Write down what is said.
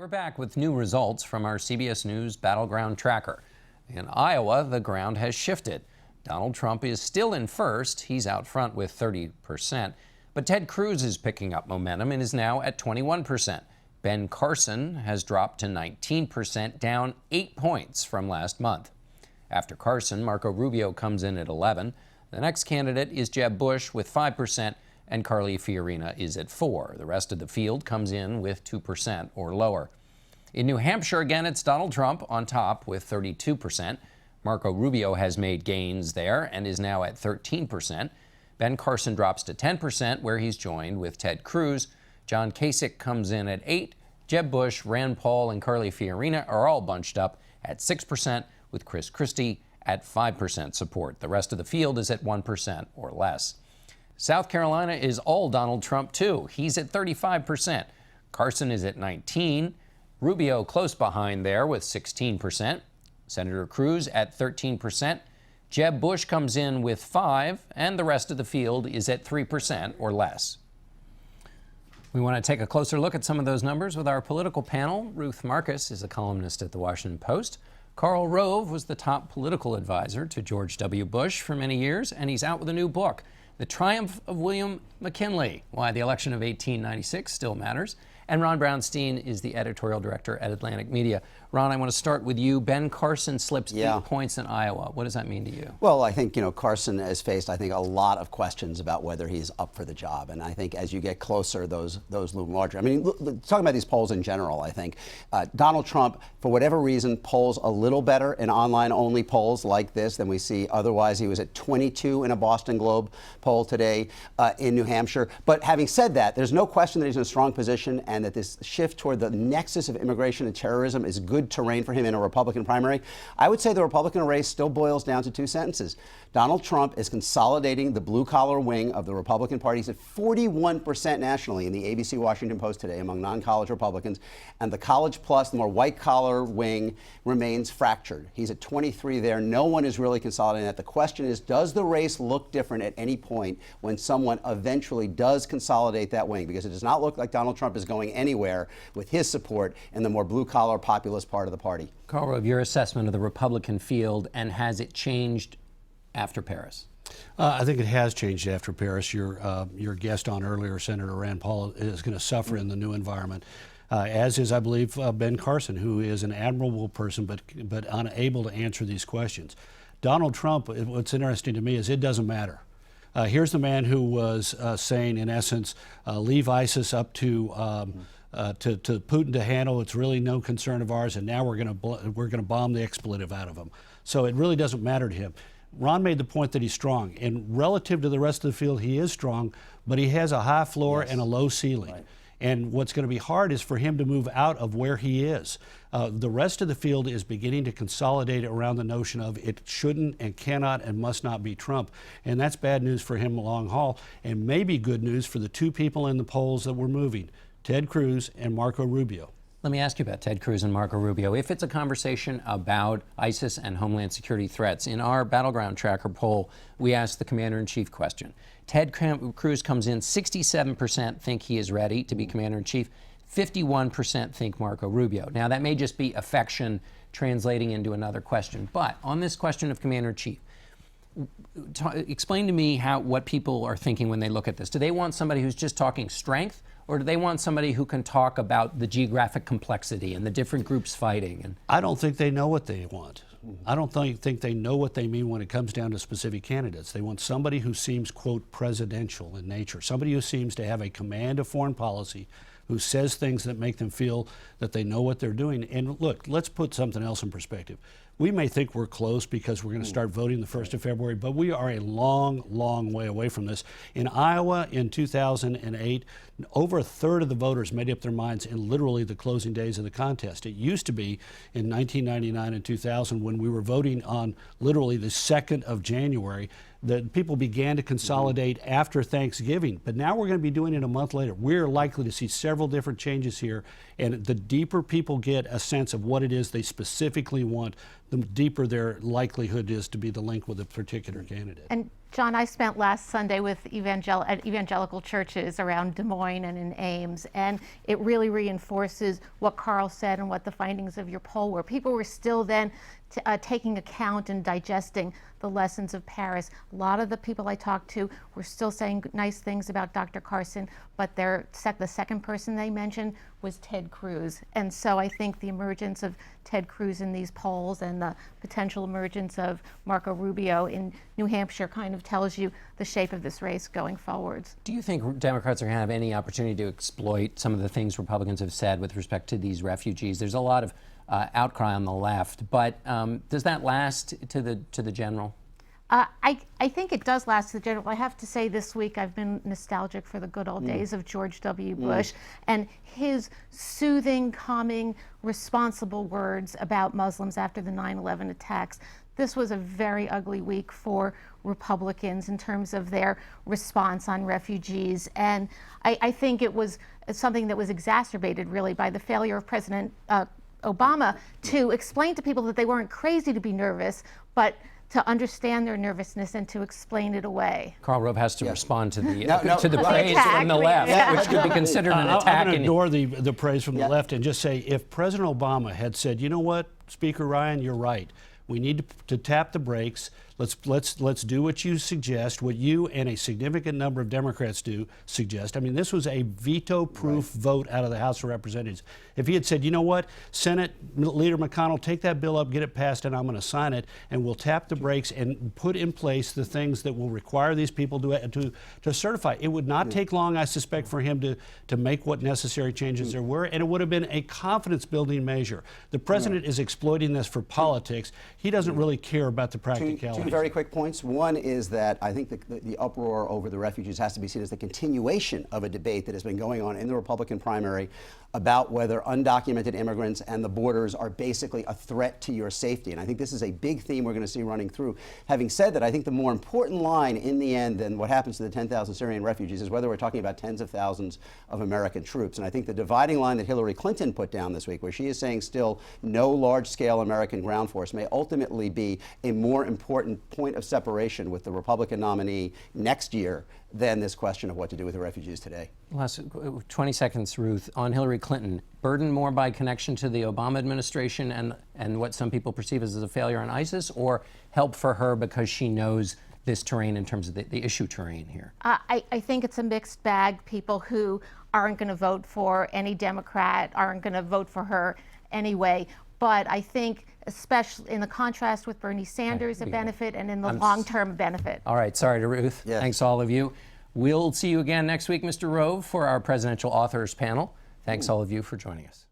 We're back with new results from our CBS News Battleground Tracker. In Iowa, the ground has shifted. Donald Trump is still in first. He's out front with 30%. But Ted Cruz is picking up momentum and is now at 21%. Ben Carson has dropped to 19%, down 8 points from last month. After Carson, Marco Rubio comes in at 11%. The next candidate is Jeb Bush with 5%, and Carly Fiorina is at 4%. The rest of the field comes in with 2% or lower. In New Hampshire, again, it's Donald Trump on top with 32%. Marco Rubio has made gains there and is now at 13%. Ben Carson drops to 10%, where he's joined with Ted Cruz. John Kasich comes in at 8%. Jeb Bush, Rand Paul, and Carly Fiorina are all bunched up at 6%, with Chris Christie at 5% support. The rest of the field is at 1% or less. South Carolina is all Donald Trump, too. He's at 35%. Carson is at 19%. Rubio close behind there with 16%. Senator Cruz at 13%. Jeb Bush comes in with 5%, and the rest of the field is at 3% or less. We want to take a closer look at some of those numbers with our political panel. Ruth Marcus is a columnist at the Washington Post. Karl Rove was the top political advisor to George W. Bush for many years, and he's out with a new book, The Triumph of William McKinley, Why the Election of 1896 Still Matters. And Ron Brownstein is the editorial director at Atlantic Media. Ron, I want to start with you. Ben Carson slips 8 points in Iowa. What does that mean to you? Well, I think, Carson has faced, a lot of questions about whether he's up for the job. And I think as you get closer, those loom larger. I mean, talking about these polls in general, I think Donald Trump, for whatever reason, polls a little better in online-only polls like this than we see otherwise. He was at 22 in a Boston Globe poll today in New Hampshire. But having said that, there's no question that he's in a strong position and that this shift toward the nexus of immigration and terrorism is good terrain for him in a Republican primary. I would say the Republican race still boils down to 2 sentences. Donald Trump is consolidating the blue-collar wing of the Republican Party. He's at 41% nationally in the ABC Washington Post today among non-college Republicans, and the College Plus, the more white-collar wing, remains fractured. He's at 23 there. No one is really consolidating that. The question is, does the race look different at any point when someone eventually does consolidate that wing? Because it does not look like Donald Trump is going anywhere with his support in the more blue-collar populist part of the party. Karl Rove, your assessment of the Republican field, and has it changed after Paris? I think it has changed after Paris. Your guest on earlier, Senator Rand Paul, is going to suffer in the new environment, as is, I believe, Ben Carson, who is an admirable person but unable to answer these questions. Donald Trump, what's interesting to me is it doesn't matter. Here's the man who was saying, in essence, leave ISIS up to Putin to handle. It's really no concern of ours, and now we're going to bomb the expletive out of him. So it really doesn't matter to him. Ron made the point that he's strong, and relative to the rest of the field, he is strong, but he has a high floor and a low ceiling. Right. And what's going to be hard is for him to move out of where he is. The rest of the field is beginning to consolidate around the notion of it shouldn't and cannot and must not be Trump. And that's bad news for him long haul, and maybe good news for the 2 people in the polls that were moving, Ted Cruz and Marco Rubio. Let me ask you about Ted Cruz and Marco Rubio. If it's a conversation about ISIS and Homeland Security threats, in our Battleground Tracker poll, we asked the Commander-in-Chief question. Ted Cruz comes in, 67% think he is ready to be Commander-in-Chief, 51% think Marco Rubio. Now, that may just be affection translating into another question, but on this question of Commander-in-Chief, explain to me what people are thinking when they look at this. Do they want somebody who's just talking strength, or do they want somebody who can talk about the geographic complexity and the different groups fighting? I don't think they know what they want. I don't think they know what they mean when it comes down to specific candidates. They want somebody who seems, quote, presidential in nature, somebody who seems to have a command of foreign policy, who says things that make them feel that they know what they're doing. And look, let's put something else in perspective. We may think we're close because we're going to start voting the 1st of February, but we are a long, long way away from this. In Iowa in 2008, over a third of the voters made up their minds in literally the closing days of the contest. It used to be in 1999 and 2000 when we were voting on literally the 2nd of January that people began to consolidate after Thanksgiving. But now we're going to be doing it a month later. We're likely to see several different changes here, and the deeper people get a sense of what it is they specifically want, the deeper their likelihood is to be the link with a particular candidate. And John, I spent last Sunday with at evangelical churches around Des Moines and in Ames, and it really reinforces what Karl said and what the findings of your poll were. People were still then taking account and digesting the lessons of Paris. A lot of the people I talked to were still saying nice things about Dr. Carson, but the second person they mentioned was Ted Cruz. And so I think the emergence of Ted Cruz in these polls and the potential emergence of Marco Rubio in New Hampshire kind of tells you the shape of this race going forwards. Do you think Democrats are going to have any opportunity to exploit some of the things Republicans have said with respect to these refugees? There's a lot of outcry on the left, but does that last to the general? I think it does last to the general. I have to say this week I've been nostalgic for the good old days of George W. Bush and his soothing, calming, responsible words about Muslims after the 9/11 attacks. This was a very ugly week for Republicans in terms of their response on refugees. And I think it was something that was exacerbated really by the failure of President Obama to explain to people that they weren't crazy to be nervous, but to understand their nervousness and to explain it away. Karl Rove has to respond to the to the praise from the left, which could be considered an attack. I'm going to ignore the praise from the left and just say, if President Obama had said, you know what, Speaker Ryan, you're right. We need to tap the brakes. Let's do what you suggest, what you and a significant number of Democrats suggest. I mean, this was a veto-proof vote out of the House of Representatives. If he had said, you know what, Senate Leader McConnell, take that bill up, get it passed, and I'm going to sign it, and we'll tap the brakes and put in place the things that will require these people to certify. It would not take long, I suspect, for him to make what necessary changes there were, and it would have been a confidence-building measure. The president is exploiting this for politics. He doesn't really care about the practicality. Two very quick points. One is that I think the uproar over the refugees has to be seen as the continuation of a debate that has been going on in the Republican primary about whether undocumented immigrants and the borders are basically a threat to your safety. And I think this is a big theme we're going to see running through. Having said that, I think the more important line in the end than what happens to the 10,000 Syrian refugees is whether we're talking about tens of thousands of American troops. And I think the dividing line that Hillary Clinton put down this week, where she is saying still no large-scale American ground force, may ultimately be a more important point of separation with the Republican nominee next year than this question of what to do with the refugees today. Last 20 seconds, Ruth, on Hillary Clinton. Burdened more by connection to the Obama administration and what some people perceive as a failure on ISIS, or help for her because she knows this terrain in terms of the issue terrain here? I think it's a mixed bag. People who aren't going to vote for any Democrat aren't going to vote for her anyway. But I think, especially in the contrast with Bernie Sanders, a benefit, and in the long-term benefit. All right, sorry to Ruth. Yeah. Thanks all of you. We'll see you again next week, Mr. Rove, for our presidential authors panel. Thanks all of you for joining us.